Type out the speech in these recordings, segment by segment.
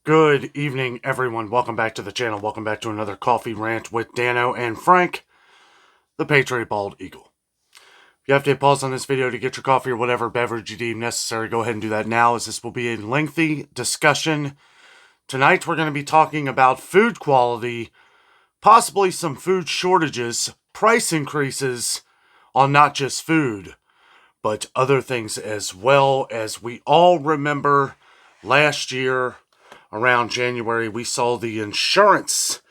Good evening, everyone. Welcome back to the channel. Welcome back to another coffee rant with Dano and Frank, the Patriot Bald Eagle. If you have to hit pause on this video to get your coffee or whatever beverage you deem necessary, go ahead and do that now, as this will be a lengthy discussion. Tonight, we're going to be talking about food quality, possibly some food shortages, price increases on not just food, but other things as well. As we all remember, last year, around January, we saw the insurance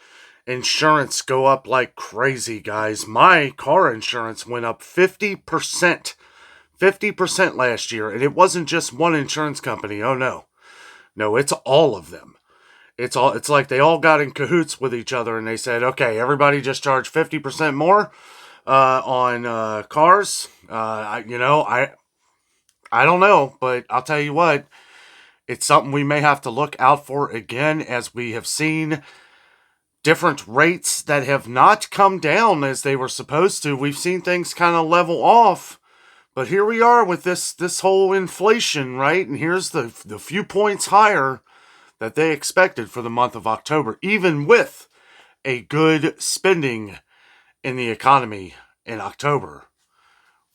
go up like crazy, guys. My car insurance went up 50%. 50% last year, and it wasn't just one insurance company. Oh no. No, it's all of them. It's like they all got in cahoots with each other and they said, okay, everybody just charge 50% more on cars. I don't know, but I'll tell you what, it's something we may have to look out for again, as we have seen different rates that have not come down as they were supposed to. We've seen things kind of level off, but here we are with this whole inflation, right? And here's the few points higher that they expected for the month of October, even with a good spending in the economy in October.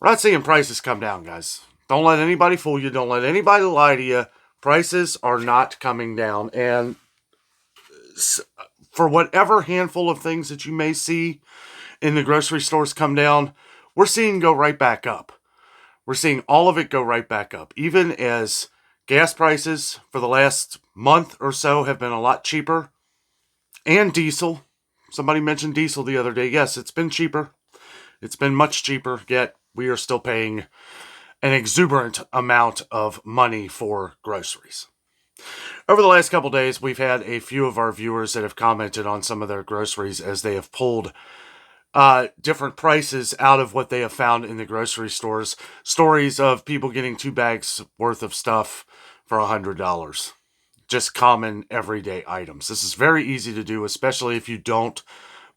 We're not seeing prices come down, guys. Don't let anybody fool you. Don't let anybody lie to you. Prices are not coming down. And for whatever handful of things that you may see in the grocery stores come down, we're seeing go right back up. We're seeing all of it go right back up. Even as gas prices for the last month or so have been a lot cheaper. And diesel. Somebody mentioned diesel the other day. Yes, it's been cheaper. It's been much cheaper, yet we are still paying an exuberant amount of money for groceries. Over the last couple days, we've had a few of our viewers that have commented on some of their groceries as they have pulled different prices out of what they have found in the grocery stores. Stories of people getting 2 bags worth of stuff for $100. Just common everyday items. This is very easy to do, especially if you don't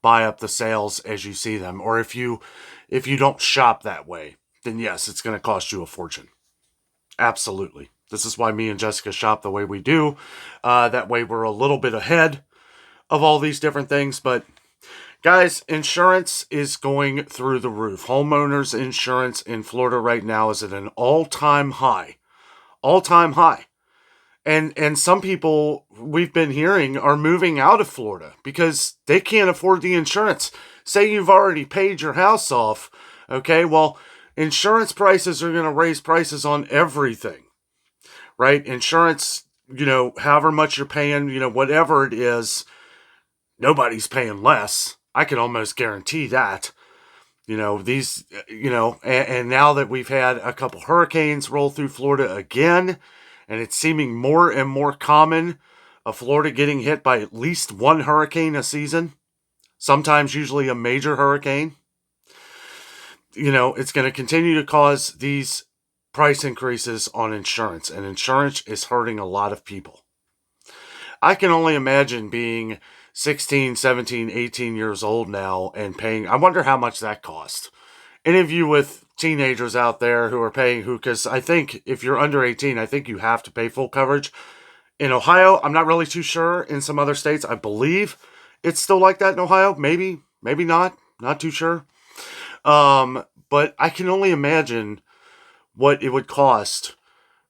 buy up the sales as you see them, or if you don't shop that way. Then yes, it's going to cost you a fortune. Absolutely. This is why me and Jessica shop the way we do. That way we're a little bit ahead of all these different things. But guys, insurance is going through the roof. Homeowners insurance in Florida right now is at an all-time high. All-time high. And some people we've been hearing are moving out of Florida because they can't afford the insurance. Say you've already paid your house off. Okay, well, insurance prices are going to raise prices on everything, right? Insurance, however much you're paying, whatever it is, nobody's paying less. I can almost guarantee that. And now that we've had a couple hurricanes roll through Florida again, and it's seeming more and more common of Florida getting hit by at least one hurricane a season, sometimes usually a major hurricane, it's going to continue to cause these price increases on insurance, and insurance is hurting a lot of people. I can only imagine being 16, 17, 18 years old now and paying. I wonder how much that cost. Any of you with teenagers out there who are paying, because I think if you're under 18, I think you have to pay full coverage. In Ohio, I'm not really too sure. In some other states, I believe it's still like that in Ohio. Maybe not. Not too sure. But I can only imagine what it would cost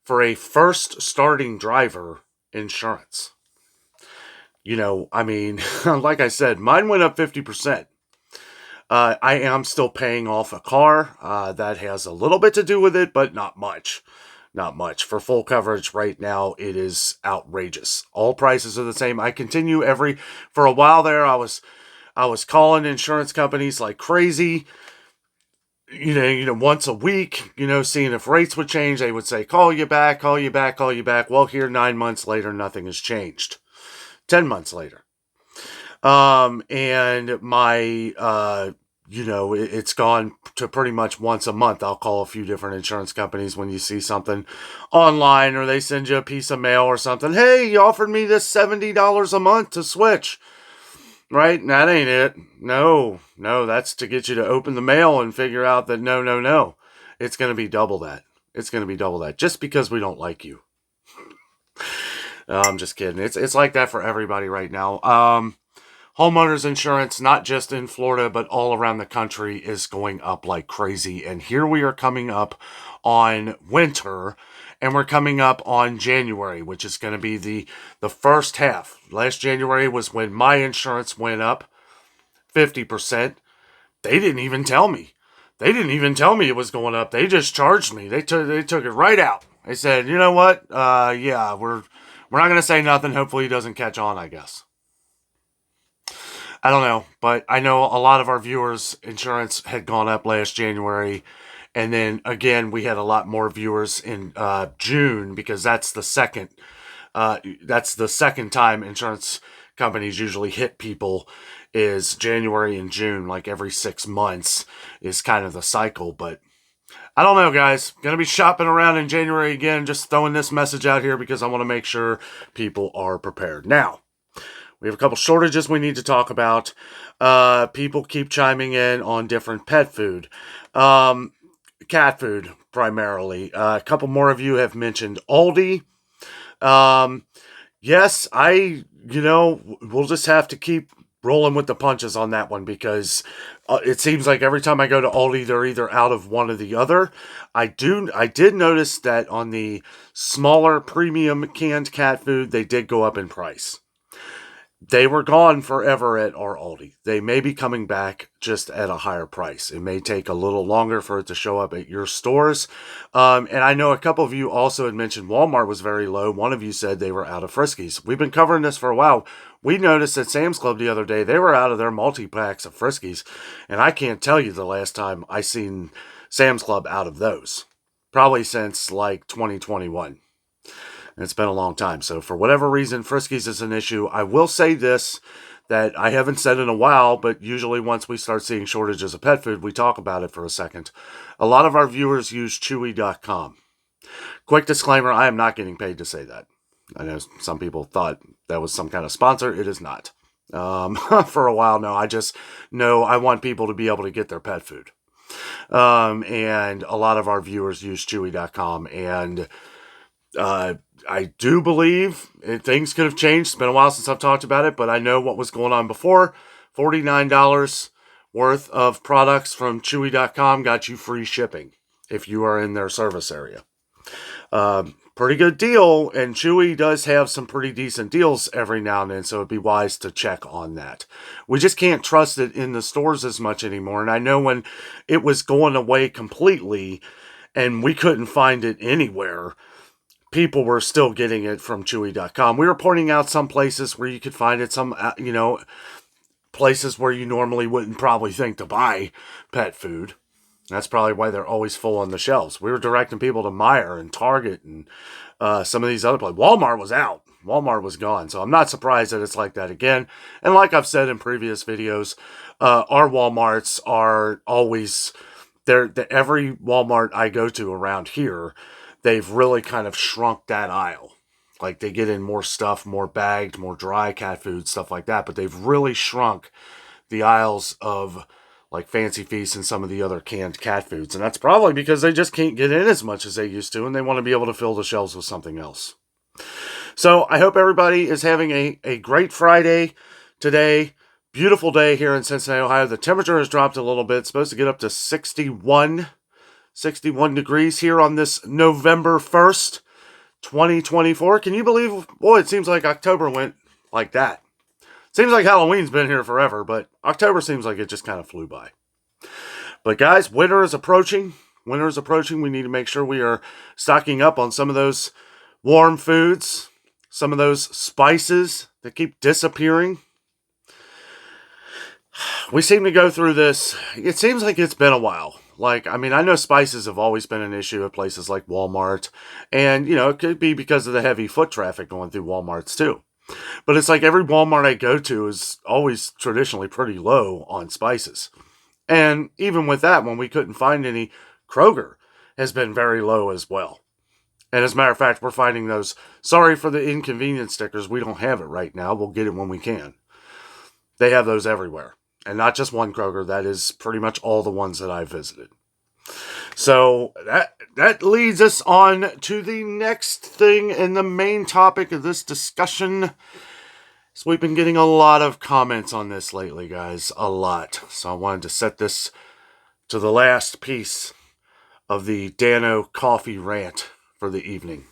for a first starting driver insurance. Like I said, mine went up 50%. I am still paying off a car. That has a little bit to do with it, but not much. Not much. For full coverage right now, it is outrageous. All prices are the same. I continue for a while there, I was calling insurance companies like crazy. Once a week, seeing if rates would change. They would say, call you back. Well, here 9 months later, nothing has changed. 10 months later. And my, it's gone to pretty much once a month. I'll call a few different insurance companies when you see something online, or they send you a piece of mail or something. Hey, you offered me this $70 a month to switch. Right? And that ain't it. No, that's to get you to open the mail and figure out that no. It's going to be double that. Just because we don't like you. No, I'm just kidding. It's like that for everybody right now. Homeowners insurance, not just in Florida, but all around the country, is going up like crazy. And here we are coming up on winter, and we're coming up on January, which is going to be the first half. Last January was when my insurance went up 50%. They didn't even tell me. They didn't even tell me it was going up. They just charged me. They took it right out. They said, you know what? Yeah, we're not gonna say nothing. Hopefully, it doesn't catch on. I guess. I don't know, but I know a lot of our viewers' insurance had gone up last January, and then again we had a lot more viewers in June because that's the second time insurance companies usually hit people is January and June, like every 6 months is kind of the cycle. But I don't know, guys. Gonna be shopping around in January again. Just throwing this message out here because I want to make sure people are prepared. Now, we have a couple shortages we need to talk about. People keep chiming in on different pet food. Cat food, primarily. A couple more of you have mentioned Aldi. Um, yes, we'll just have to keep rolling with the punches on that one because it seems like every time I go to Aldi, they're either out of one or the other. I did notice that on the smaller premium canned cat food, they did go up in price. They were gone forever at our Aldi. They may be coming back just at a higher price. It may take a little longer for it to show up at your stores. And I know a couple of you also had mentioned Walmart was very low. One of you said they were out of Friskies. We've been covering this for a while. We noticed at Sam's Club the other day, they were out of their multi-packs of Friskies. And I can't tell you the last time I seen Sam's Club out of those. Probably since like 2021. It's been a long time. So for whatever reason, Friskies is an issue. I will say this, that I haven't said in a while, but usually once we start seeing shortages of pet food, we talk about it for a second. A lot of our viewers use Chewy.com. Quick disclaimer, I am not getting paid to say that. I know some people thought that was some kind of sponsor. It is not. For a while, no. I just know I want people to be able to get their pet food. And a lot of our viewers use Chewy.com. And I do believe things could have changed. It's been a while since I've talked about it, but I know what was going on before. $49 worth of products from Chewy.com got you free shipping if you are in their service area. Pretty good deal, and Chewy does have some pretty decent deals every now and then, so it'd be wise to check on that. We just can't trust it in the stores as much anymore, and I know when it was going away completely and we couldn't find it anywhere, people were still getting it from Chewy.com. We were pointing out some places where you could find it, some, places where you normally wouldn't probably think to buy pet food. That's probably why they're always full on the shelves. We were directing people to Meijer and Target and some of these other places. Walmart was out. Walmart was gone. So I'm not surprised that it's like that again. And like I've said in previous videos, our Walmarts are always, every Walmart I go to around here, they've really kind of shrunk that aisle. Like they get in more stuff, more bagged, more dry cat food, stuff like that. But they've really shrunk the aisles of like Fancy Feast and some of the other canned cat foods. And that's probably because they just can't get in as much as they used to, and they want to be able to fill the shelves with something else. So I hope everybody is having a great Friday today. Beautiful day here in Cincinnati, Ohio. The temperature has dropped a little bit. It's supposed to get up to 61 degrees here on this November 1st, 2024. Can you believe, boy, it seems like October went like that. Seems like Halloween's been here forever, but October seems like it just kind of flew by. But guys, winter is approaching. Winter is approaching. We need to make sure we are stocking up on some of those warm foods, some of those spices that keep disappearing. We seem to go through this. It seems like it's been a while. I know spices have always been an issue at places like Walmart. And, it could be because of the heavy foot traffic going through Walmarts too. But it's like every Walmart I go to is always traditionally pretty low on spices. And even with that, when we couldn't find any, Kroger has been very low as well. And as a matter of fact, we're finding those, sorry for the inconvenience stickers, we don't have it right now. We'll get it when we can. They have those everywhere. And not just one Kroger, that is pretty much all the ones that I've visited. So that leads us on to the next thing and the main topic of this discussion. So we've been getting a lot of comments on this lately, guys. A lot. So I wanted to set this to the last piece of the Dano coffee rant for the evening.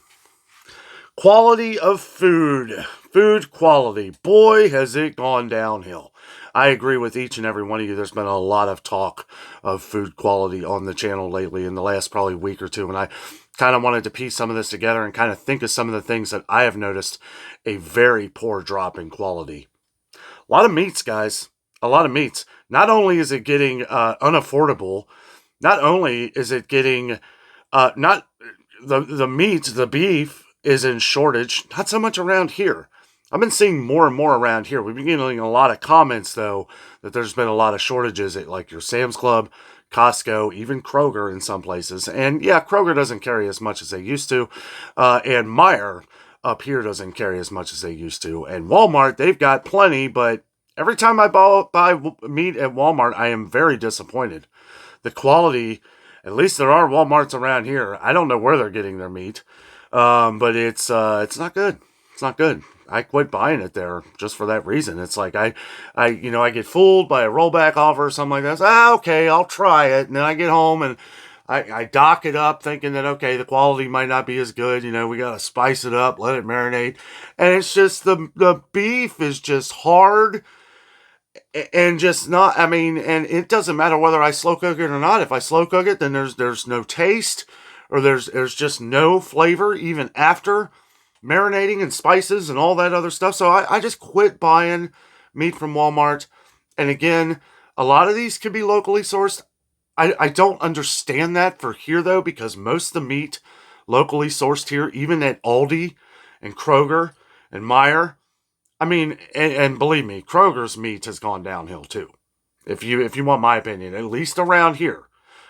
Quality of food. Food quality. Boy, has it gone downhill. I agree with each and every one of you. There's been a lot of talk of food quality on the channel lately in the last probably week or two. And I kind of wanted to piece some of this together and kind of think of some of the things that I have noticed a very poor drop in quality. A lot of meats, guys. A lot of meats. Not only is it getting unaffordable, not only is it getting not the meat, the beef is in shortage. Not so much around here. I've been seeing more and more around here. We've been getting a lot of comments, though, that there's been a lot of shortages at like your Sam's Club, Costco, even Kroger in some places. And yeah, Kroger doesn't carry as much as they used to. And Meijer up here doesn't carry as much as they used to. And Walmart, they've got plenty, but every time I buy meat at Walmart, I am very disappointed. The quality, at least there are Walmarts around here. I don't know where they're getting their meat, but it's not good. It's not good. I quit buying it there just for that reason. It's like I get fooled by a rollback offer or something like that. So, okay, I'll try it, and then I get home and I dock it up thinking that, okay, the quality might not be as good. We got to spice it up, let it marinate. And it's just the beef is just hard and just not, and it doesn't matter whether I slow cook it or not. If I slow cook it, then there's no taste or there's just no flavor even after marinating and spices and all that other stuff. So I just quit buying meat from Walmart. And again, a lot of these can be locally sourced. I don't understand that for here, though, because most of the meat locally sourced here, even at Aldi and Kroger and Meijer, and believe me, Kroger's meat has gone downhill, too. If you want my opinion, at least around here,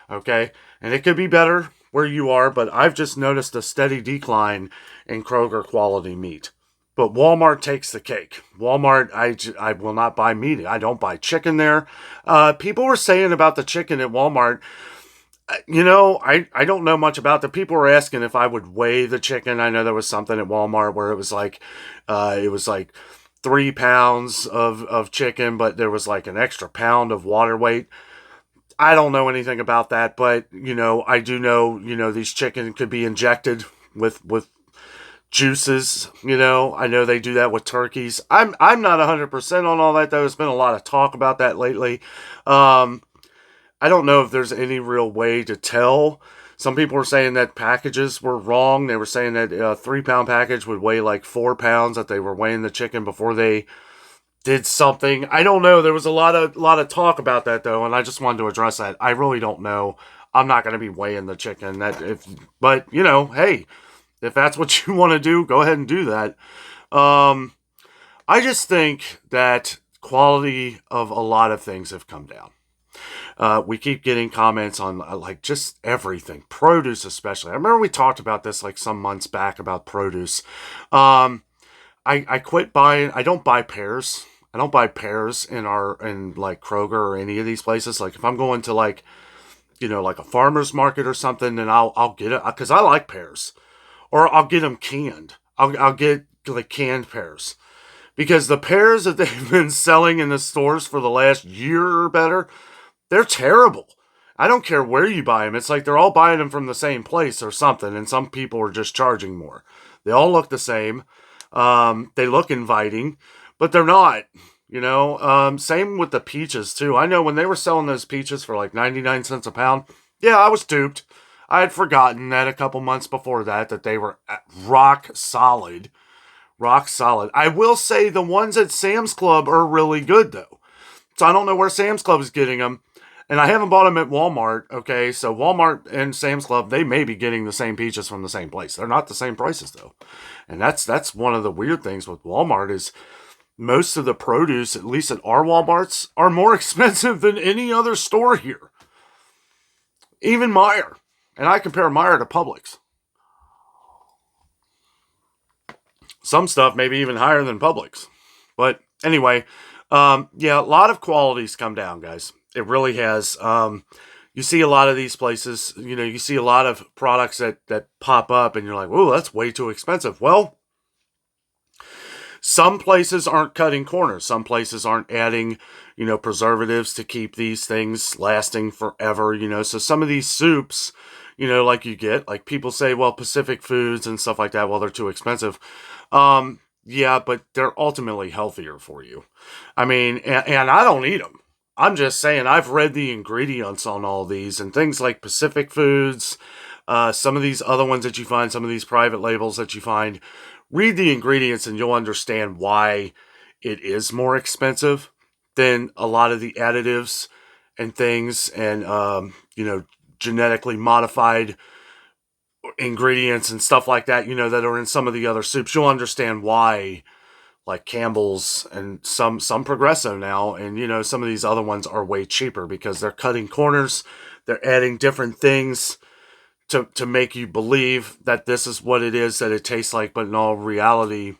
okay? And it could be better where you are, but I've just noticed a steady decline in Kroger quality meat. But Walmart takes the cake. Walmart, I will not buy meat. I don't buy chicken there. People were saying about the chicken at Walmart, I don't know much about that. People were asking if I would weigh the chicken. I know there was something at Walmart where it was like 3 pounds of chicken, but there was like an extra pound of water weight. I don't know anything about that, but I do know, these chicken could be injected with juices. I know they do that with turkeys. I'm not 100% on all that, though. There's been a lot of talk about that lately. I don't know if there's any real way to tell. Some people were saying that packages were wrong. They were saying that a 3-pound package would weigh like 4 pounds, that they were weighing the chicken before they did something. I don't know. There was a lot of talk about that, though, and I just wanted to address that. I really don't know. I'm not going to be weighing the chicken. But hey, if that's what you want to do, go ahead and do that. I just think that quality of a lot of things have come down. We keep getting comments on like just everything, produce especially. I remember we talked about this like some months back about produce. I quit buying. I don't buy pears. I don't buy pears in like Kroger or any of these places. Like if I'm going to like a farmer's market or something, then I'll get it because I like pears, or I'll get them canned. I'll get like canned pears because the pears that they've been selling in the stores for the last year or better, they're terrible. I don't care where you buy them. It's like they're all buying them from the same place or something, and some people are just charging more. They all look the same. They look inviting, but they're not. Same with the peaches too. I know when they were selling those peaches for like 99 cents a pound, yeah, I was duped. I had forgotten that a couple months before that they were rock solid. Rock solid. I will say the ones at Sam's Club are really good though. So I don't know where Sam's Club is getting them. And I haven't bought them at Walmart, okay? So Walmart and Sam's Club, they may be getting the same peaches from the same place. They're not the same prices though. And that's one of the weird things with Walmart is most of the produce, at least at our Walmarts, are more expensive than any other store here. Even Meijer. And I compare Meijer to Publix. Some stuff maybe even higher than Publix. But anyway, yeah, a lot of quality's come down, guys. It really has. You see a lot of these places, you see a lot of products that pop up and you're like, whoa, that's way too expensive. Well, some places aren't cutting corners. Some places aren't adding, preservatives to keep these things lasting forever, So some of these soups, like you get, like people say, well, Pacific Foods and stuff like that, well, they're too expensive. Yeah, but they're ultimately healthier for you. I mean, and I don't eat them. I'm just saying, I've read the ingredients on all these and things like Pacific Foods, some of these other ones that you find, some of these private labels that you find. Read the ingredients and you'll understand why it is more expensive than a lot of the additives and things and, genetically modified ingredients and stuff like that, that are in some of the other soups. You'll understand why, like Campbell's and some Progresso now, and some of these other ones are way cheaper because they're cutting corners, they're adding different things to make you believe that this is what it is that it tastes like, but in all reality,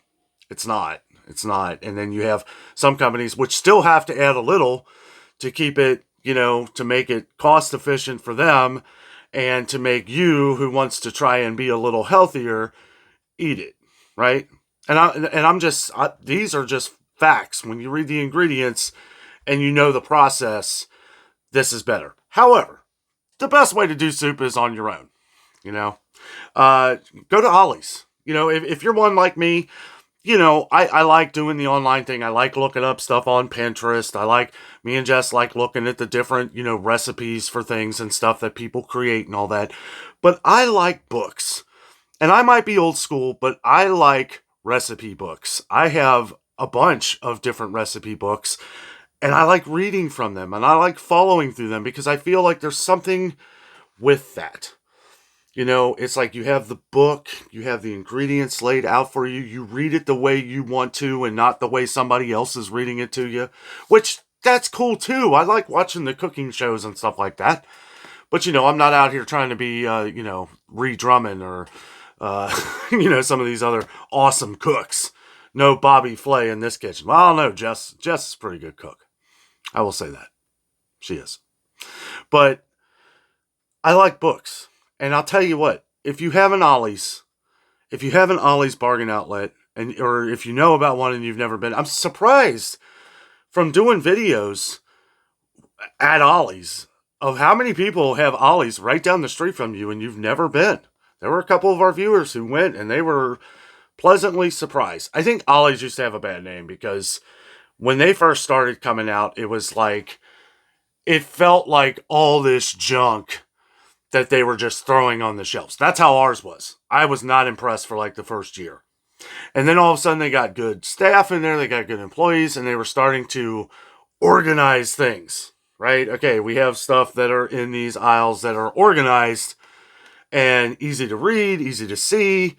it's not. It's not. And then you have some companies which still have to add a little to keep it, to make it cost efficient for them and to make you who wants to try and be a little healthier eat it, right? These are just facts. When you read the ingredients and you know the process, this is better. However, the best way to do soup is on your own. Go to Ollie's. If you're one like me, I like doing the online thing. I like looking up stuff on Pinterest. Me and Jess like looking at the different, recipes for things and stuff that people create and all that. But I like books. And I might be old school, but I like recipe books. I have a bunch of different recipe books and I like reading from them and I like following through them because I feel like there's something with that. It's like you have the book, you have the ingredients laid out for you, you read it the way you want to and not the way somebody else is reading it to you, which that's cool too. I like watching the cooking shows and stuff like that. But, I'm not out here trying to be, Ree Drummond or, some of these other awesome cooks. No Bobby Flay in this kitchen. Well, I don't know, Jess is a pretty good cook. I will say that. She is. But I like books. And I'll tell you what, if you have an Ollie's bargain outlet, or if you know about one and you've never been, I'm surprised from doing videos at Ollie's of how many people have Ollie's right down the street from you and you've never been. There were a couple of our viewers who went and they were pleasantly surprised. I think Ollie's used to have a bad name because when they first started coming out, it felt like all this junk that they were just throwing on the shelves. That's how ours was. I was not impressed for like the first year. And then all of a sudden they got good staff in there, they got good employees, and they were starting to organize things, right? Okay, we have stuff that are in these aisles that are organized and easy to read, easy to see,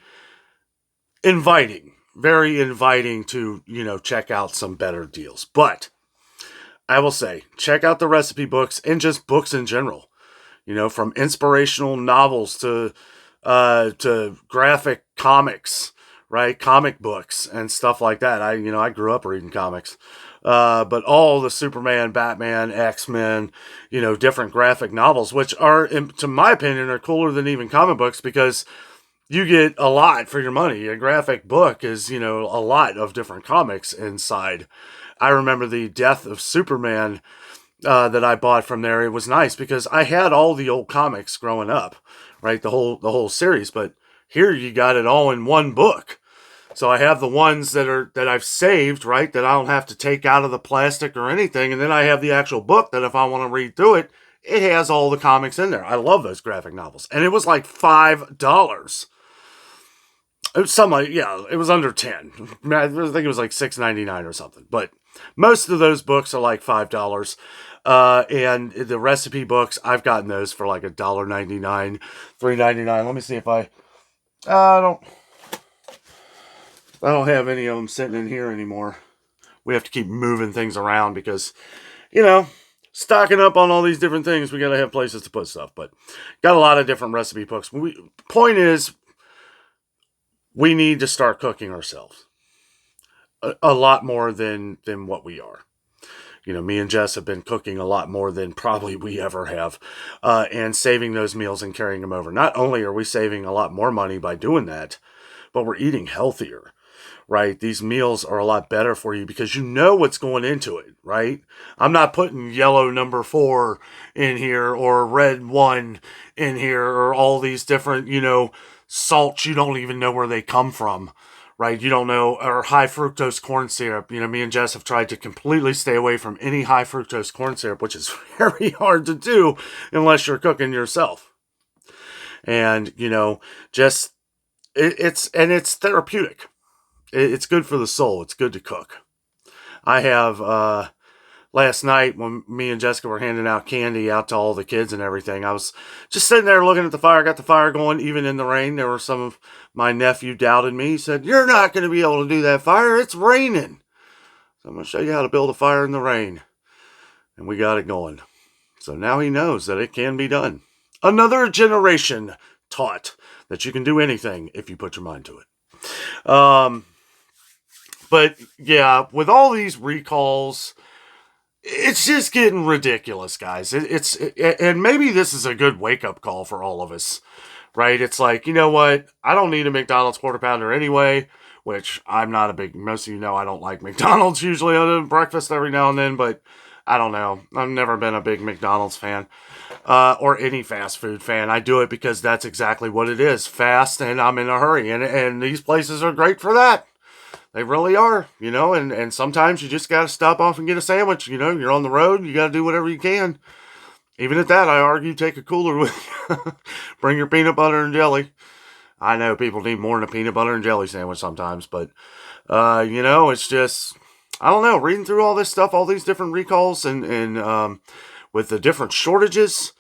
inviting, very inviting to, check out some better deals. But I will say, check out the recipe books and just books in general. From inspirational novels to graphic comics, right? Comic books and stuff like that. I grew up reading comics. But all the Superman, Batman, X-Men, different graphic novels, which are, to my opinion, are cooler than even comic books because you get a lot for your money. A graphic book is, a lot of different comics inside. I remember the Death of Superman that I bought from there. It was nice because I had all the old comics growing up, right? The whole series, but here you got it all in one book. So I have the ones that I've saved, right? That I don't have to take out of the plastic or anything. And then I have the actual book that if I want to read through it, it has all the comics in there. I love those graphic novels. And it was like $5. It was it was under 10. I think it was like $6.99 or something. But most of those books are like $5. And the recipe books, I've gotten those for like $1.99, $3.99. Let me see if I don't have any of them sitting in here anymore. We have to keep moving things around because, stocking up on all these different things, we got to have places to put stuff. But got a lot of different recipe books. Point is, we need to start cooking ourselves a lot more than what we are. Me and Jess have been cooking a lot more than probably we ever have, and saving those meals and carrying them over. Not only are we saving a lot more money by doing that, but we're eating healthier, right? These meals are a lot better for you because you know what's going into it, right? I'm not putting yellow number 4 in here or red 1 in here or all these different, salts you don't even know where they come from, right? You don't know, or high fructose corn syrup. Me and Jess have tried to completely stay away from any high fructose corn syrup, which is very hard to do unless you're cooking yourself. And, just it's therapeutic. It's good for the soul. It's good to cook. I have last night when me and Jessica were handing out candy out to all the kids and everything, I was just sitting there looking at the fire, got the fire going even in the rain. There were some of my nephew doubted me. He said, "You're not going to be able to do that fire. It's raining." So I'm going to show you how to build a fire in the rain. And we got it going. So now he knows that it can be done. Another generation taught that you can do anything if you put your mind to it. But yeah, with all these recalls, it's just getting ridiculous, guys. And maybe this is a good wake-up call for all of us, right? It's like, you know what? I don't need a McDonald's Quarter Pounder anyway, which I'm not a big, most of you know I don't like McDonald's usually other than breakfast every now and then, but I don't know. I've never been a big McDonald's fan, or any fast food fan. I do it because that's exactly what it is, fast, and I'm in a hurry, and these places are great for that. They really are, and sometimes you just got to stop off and get a sandwich. You're on the road, you got to do whatever you can. Even at that, I argue take a cooler with you. Bring your peanut butter and jelly. I know people need more than a peanut butter and jelly sandwich sometimes, but, it's just, I don't know, reading through all this stuff, all these different recalls and with the different shortages.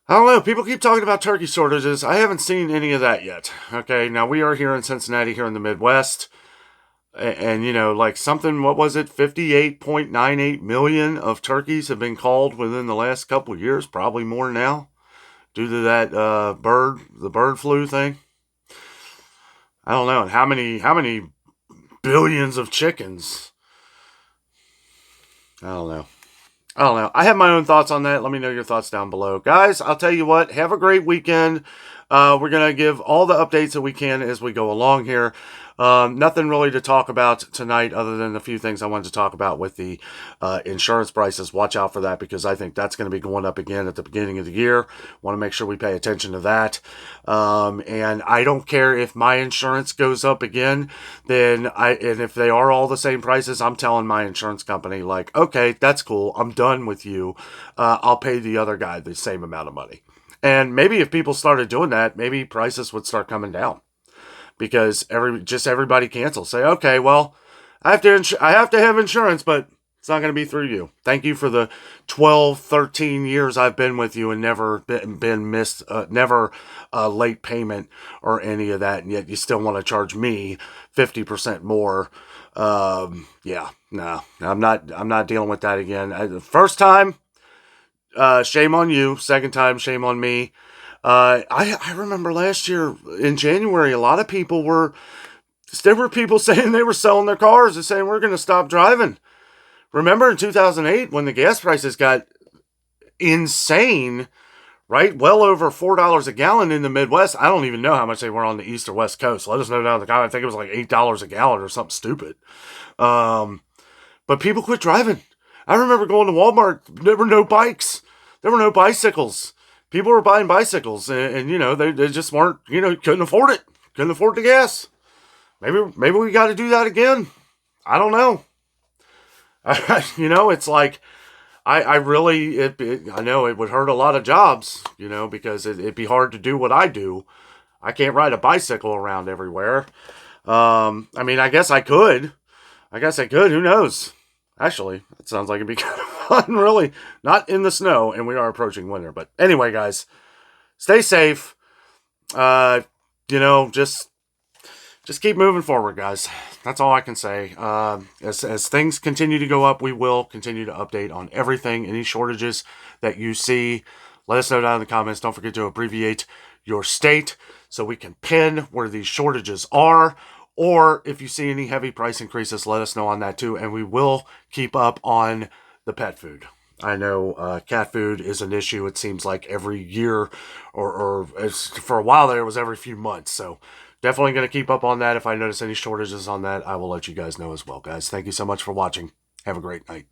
I don't know. People keep talking about turkey shortages. I haven't seen any of that yet. Okay, now we are here in Cincinnati, here in the Midwest. And, like something, what was it? 58.98 million of turkeys have been called within the last couple of years. Probably more now due to that the bird flu thing. I don't know. And how many billions of chickens? I don't know. I have my own thoughts on that. Let me know your thoughts down below. Guys, I'll tell you what. Have a great weekend. We're going to give all the updates that we can as we go along here. Nothing really to talk about tonight other than a few things I wanted to talk about with the insurance prices. Watch out for that because I think that's going to be going up again at the beginning of the year. Want to make sure we pay attention to that. And I don't care if my insurance goes up again, and if they are all the same prices, I'm telling my insurance company, like, okay, that's cool. I'm done with you. I'll pay the other guy the same amount of money. And maybe if people started doing that, maybe prices would start coming down. Because everybody cancels. Say, okay, well, I have to have insurance, but it's not going to be through you. Thank you for the 12, 13 years I've been with you and never been missed, never late payment or any of that, and yet you still want to charge me 50% more. Yeah, no, I'm not dealing with that again. The first time, shame on you. Second time, shame on me. I remember last year in January, a lot of people there were people saying they were selling their cars and saying we're going to stop driving. Remember in 2008 when the gas prices got insane, right? Well over $4 a gallon in the Midwest. I don't even know how much they were on the East or West Coast. Let us know down in the comments. I think it was like $8 a gallon or something stupid. But people quit driving. I remember going to Walmart. There were no bikes. There were no bicycles. People were buying bicycles, and they just weren't, couldn't afford it. Couldn't afford the gas. Maybe we got to do that again. I don't know. It's like, I know it would hurt a lot of jobs, because it'd be hard to do what I do. I can't ride a bicycle around everywhere. I guess I could. Who knows? Actually, that sounds like it'd be kind of fun, really. Not in the snow, and we are approaching winter. But anyway, guys, stay safe. Just keep moving forward, guys. That's all I can say. As things continue to go up, we will continue to update on everything, any shortages that you see. Let us know down in the comments. Don't forget to abbreviate your state so we can pin where these shortages are, Or if you see any heavy price increases, let us know on that too, and we will keep up on the pet food. I know cat food is an issue. It seems like every year, or for a while there, it was every few months. So definitely going to keep up on that. If I notice any shortages on that, I will let you guys know as well, guys. Thank you so much for watching. Have a great night.